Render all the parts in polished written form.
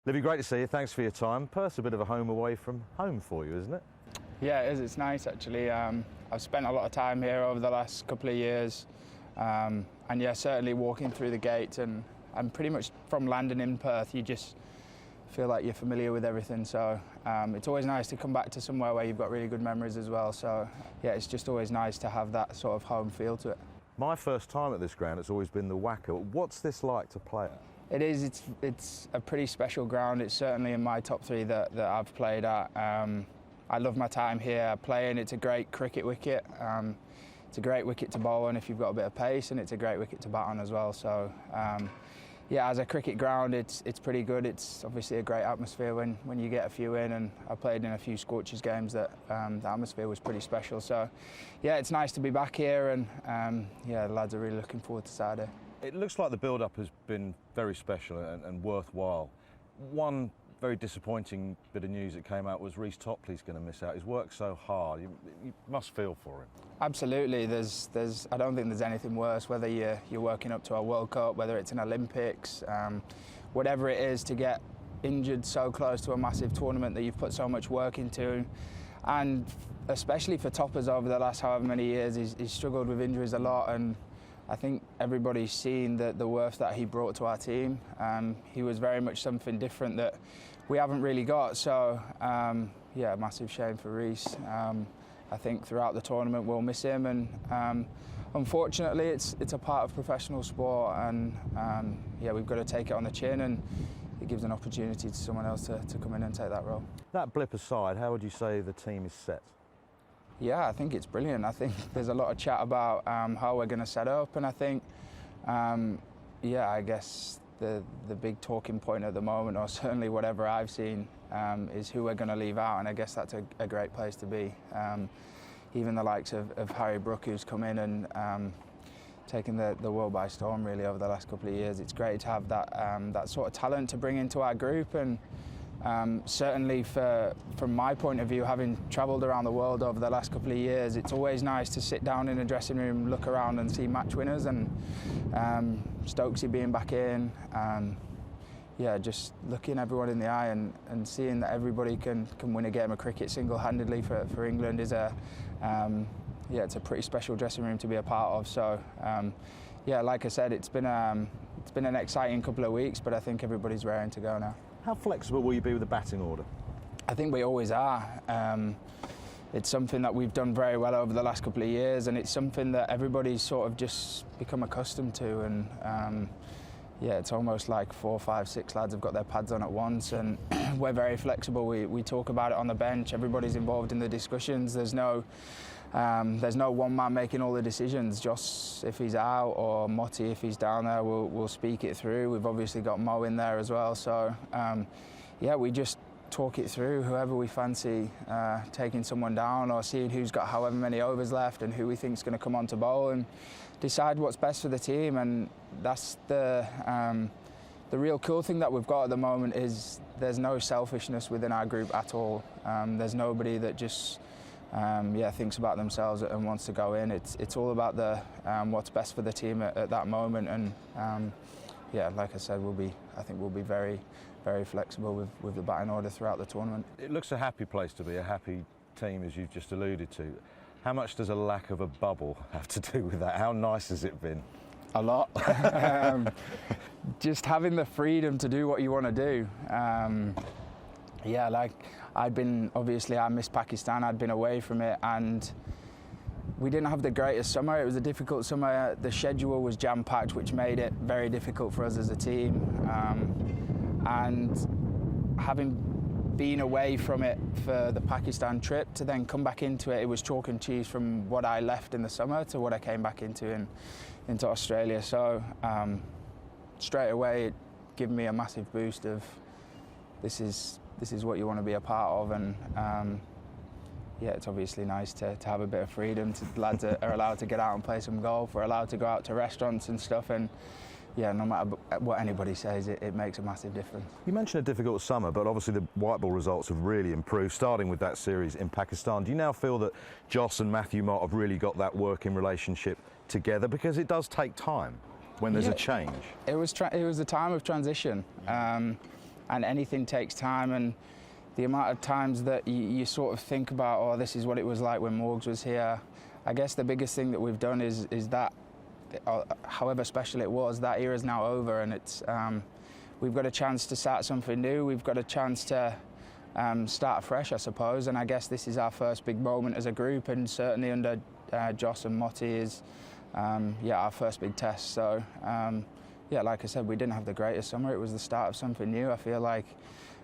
Livy, great to see you. Thanks for your time. Perth's a bit of a home away from home for you, isn't it? Yeah, it is. It's nice, actually. I've spent a lot of time here over the last couple of years. And yeah, certainly walking through the gate and pretty much from landing in Perth, you just feel like you're familiar with everything. So it's always nice to come back to somewhere where you've got really good memories as well. So yeah, it's just always nice to have that sort of home feel to it. My first time at this ground, it's always been the Wacker. What's this like to play at? It is. It's a pretty special ground. It's certainly in my top three that I've played at. I love my time here playing. It's a great cricket wicket. It's a great wicket to bowl on if you've got a bit of pace, and it's a great wicket to bat on as well. So yeah, as a cricket ground, it's pretty good. It's obviously a great atmosphere when you get a few in, and I played in a few Scorchers games that the atmosphere was pretty special. So yeah, it's nice to be back here, and yeah, the lads are really looking forward to Saturday. It looks like the build-up has been very special and worthwhile. One very disappointing bit of news that came out was Rhys Topleys going to miss out. He's worked so hard. You must feel for him. Absolutely. I don't think there's anything worse, whether you're working up to a World Cup, whether it's an Olympics, whatever it is, to get injured so close to a massive tournament that you've put so much work into. And especially for Toppers over the last however many years, he's struggled with injuries a lot, and I think everybody's seen the worth that he brought to our team. He was very much something different that we haven't really got. So yeah, massive shame for Rhys. I think throughout the tournament we'll miss him, and unfortunately it's a part of professional sport, and yeah, we've got to take it on the chin, and it gives an opportunity to someone else to come in and take that role. That blip aside, how would you say the team is set? Yeah, I think it's brilliant. I think there's a lot of chat about how we're going to set up, and I think, yeah, I guess the big talking point at the moment, or certainly whatever I've seen, is who we're going to leave out, and I guess that's a great place to be. Even the likes of Harry Brook, who's come in and taken the world by storm really over the last couple of years. It's great to have that sort of talent to bring into our group, and certainly from my point of view, having travelled around the world over the last couple of years, it's always nice to sit down in a dressing room, look around and see match winners, and Stokesy being back in, yeah, just looking everyone in the eye and seeing that everybody can win a game of cricket single-handedly for England is yeah, it's a pretty special dressing room to be a part of. So yeah, like I said, it's been an exciting couple of weeks, but I think everybody's raring to go now. How flexible will you be with the batting order? I think we always are. It's something that we've done very well over the last couple of years, and it's something that everybody's sort of just become accustomed to. And yeah, it's almost like 4, 5, 6 lads have got their pads on at once, and we're very flexible. We talk about it on the bench. Everybody's involved in the discussions. There's no one man making all the decisions. Jos, if he's out, or Motti, if he's down there, we'll speak it through. We've obviously got Mo in there as well. So yeah, we just talk it through. Whoever we fancy taking someone down, or seeing who's got however many overs left and who we think is going to come on to bowl, and decide what's best for the team. And that's the real cool thing that we've got at the moment, is there's no selfishness within our group at all. There's nobody that just yeah, thinks about themselves and wants to go in. It's all about what's best for the team at that moment, and yeah, like I said, I think we'll be very, very flexible with the batting order throughout the tournament. It looks a happy place to be, a happy team, as you've just alluded to. How much does a lack of a bubble have to do with that? How nice has it been? A lot. Just having the freedom to do what you want to do. Yeah, like I missed Pakistan. I'd been away from it, and we didn't have the greatest summer. It was a difficult summer. The schedule was jam-packed, which made it very difficult for us as a team. And having been away from it for the Pakistan trip, to then come back into it, it was chalk and cheese from what I left in the summer to what I came back into Australia. So straight away, it gave me a massive boost of this is what you want to be a part of. And yeah, it's obviously nice to have a bit of freedom. Lads are allowed to get out and play some golf. We're allowed to go out to restaurants and stuff, and yeah, no matter what anybody says, it makes a massive difference. You mentioned a difficult summer, but obviously the white ball results have really improved, starting with that series in Pakistan. Do you now feel that Jos and Matthew might have really got that working relationship together? Because it does take time when there's a change. It was a time of transition. and anything takes time, and the amount of times that you sort of think about, oh, this is what it was like when Morgs was here. I guess the biggest thing that we've done is that, however special it was, that era is now over, and it's we've got a chance to start something new. We've got a chance to start fresh, I suppose, and I guess this is our first big moment as a group, and certainly under Jos and Matthew is our first big test. So yeah, like I said, we didn't have the greatest summer. It was the start of something new. I feel like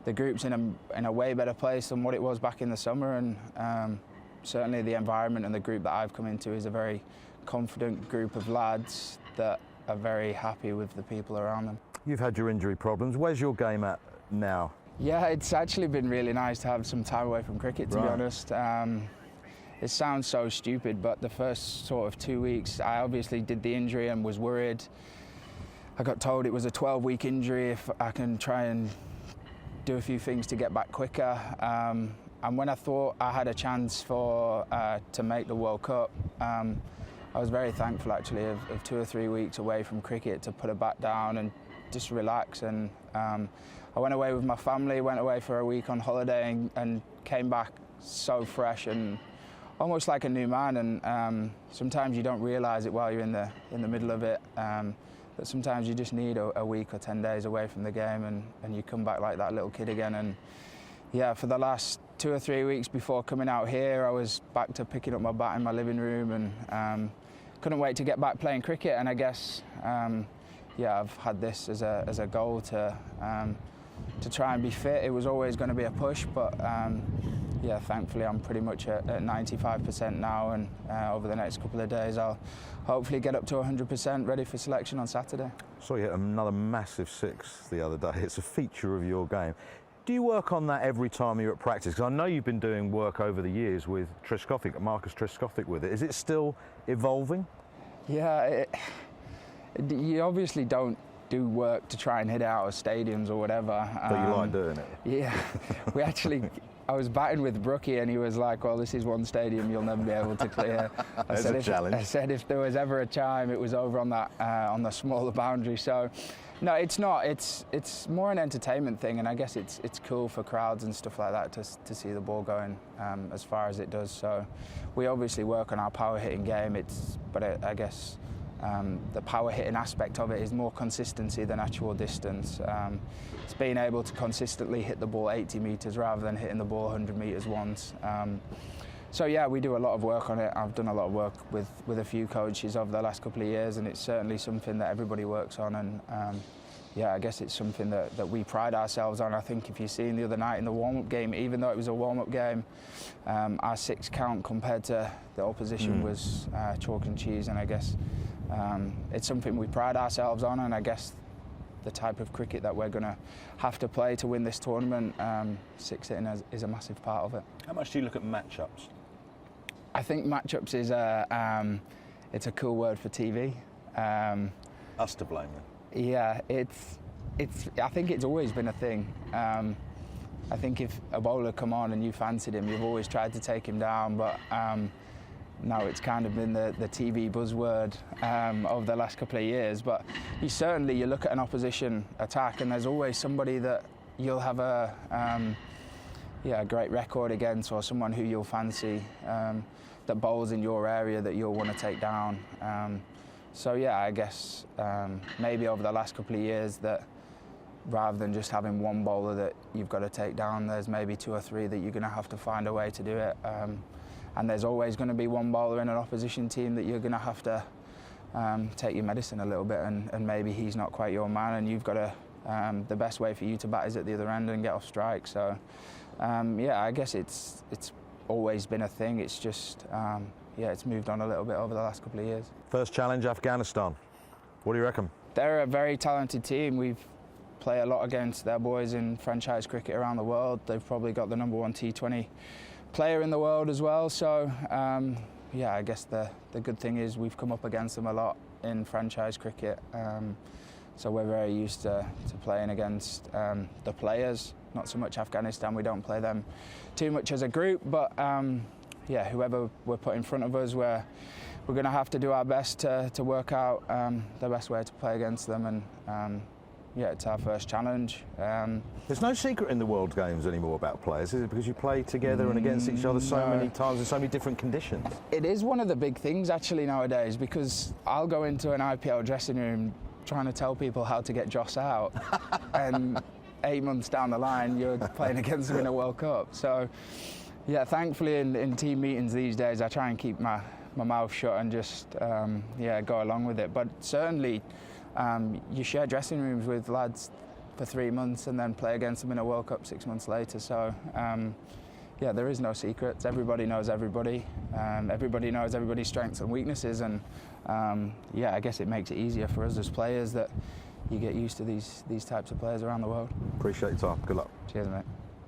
the group's in a way better place than what it was back in the summer, and certainly the environment and the group that I've come into is a very confident group of lads that are very happy with the people around them. You've had your injury problems. Where's your game at now? Yeah, it's actually been really nice to have some time away from cricket, to be honest. It sounds so stupid, but the first sort of 2 weeks, I obviously did the injury and was worried. I got told it was a 12-week injury, if I can try and do a few things to get back quicker. And when I thought I had a chance to make the World Cup, I was very thankful actually of 2 or 3 weeks away from cricket to put it back down and just relax. And I went away with my family, went away for a week on holiday, and came back so fresh and almost like a new man. And sometimes you don't realise it while you're in the middle of it, but sometimes you just need a week or 10 days away from the game, and you come back like that little kid again. And yeah, for the last 2 or 3 weeks before coming out here, I was back to picking up my bat in my living room, and couldn't wait to get back playing cricket. And I guess I've had this as a goal to try and be fit. It was always going to be a push, but thankfully I'm pretty much at 95% now, and over the next couple of days I'll hopefully get up to 100% ready for selection on Saturday. So you hit another massive six the other day. It's a feature of your game. Do you work on that every time you're at practice? Because I know you've been doing work over the years with Marcus Trescothick with it. Is it still evolving? Yeah, you obviously don't do work to try and hit it out of stadiums or whatever. But you like doing it? Yeah, I was batting with Brookie, and he was like, well, this is one stadium you'll never be able to clear. I said if there was ever a chime, it was over on that on the smaller boundary. So no, it's not. It's more an entertainment thing, and I guess it's cool for crowds and stuff like that to see the ball going as far as it does. So we obviously work on our power hitting game. But I guess the power hitting aspect of it is more consistency than actual distance. It's being able to consistently hit the ball 80 metres rather than hitting the ball 100 metres once. So yeah, we do a lot of work on it. I've done a lot of work with a few coaches over the last couple of years, and it's certainly something that everybody works on. And I guess it's something that we pride ourselves on. I think if you've seen the other night in the warm-up game, even though it was a warm-up game, our 6 count compared to the opposition was chalk and cheese. And I guess it's something we pride ourselves on, and I guess the type of cricket that we're going to have to play to win this tournament, 6 hitting is a massive part of it. How much do you look at matchups? I think matchups is it's a cool word for TV. Us to blame then. Yeah, I think it's always been a thing. I think if a bowler come on and you fancied him, you've always tried to take him down, but now it's kind of been the TV buzzword over the last couple of years. But you look at an opposition attack, and there's always somebody that you'll have a great record against, or someone who you'll fancy that bowls in your area that you'll want to take down. So yeah, I guess maybe over the last couple of years that rather than just having one bowler that you've got to take down, there's maybe 2 or 3 that you're going to have to find a way to do it. And there's always going to be one bowler in an opposition team that you're going to have to take your medicine a little bit, and maybe he's not quite your man, and you've got to the best way for you to bat is at the other end and get off strike. So I guess it's always been a thing. It's just it's moved on a little bit over the last couple of years. First challenge, Afghanistan. What do you reckon? They're a very talented team. We've played a lot against their boys in franchise cricket around the world. They've probably got the #1 T20 player in the world as well. So I guess the good thing is we've come up against them a lot in franchise cricket. So we're very used to playing against the players. Not so much Afghanistan. We don't play them too much as a group, but whoever we're put in front of us, we're going to have to do our best to work out the best way to play against them. And yeah, it's our first challenge. There's no secret in the World Games anymore about players, is it? Because you play together and against each other so many times in so many different conditions. It is one of the big things actually nowadays, because I'll go into an IPL dressing room trying to tell people how to get Jos out, and 8 months down the line you're playing against them in a World Cup. So yeah, thankfully in team meetings these days I try and keep my mouth shut and just go along with it. But certainly you share dressing rooms with lads for 3 months and then play against them in a World Cup 6 months later. So yeah, there is no secrets. Everybody knows everybody. Everybody knows everybody's strengths and weaknesses, and yeah, I guess it makes it easier for us as players that you get used to these types of players around the world. Appreciate your time. Good luck. Cheers, mate.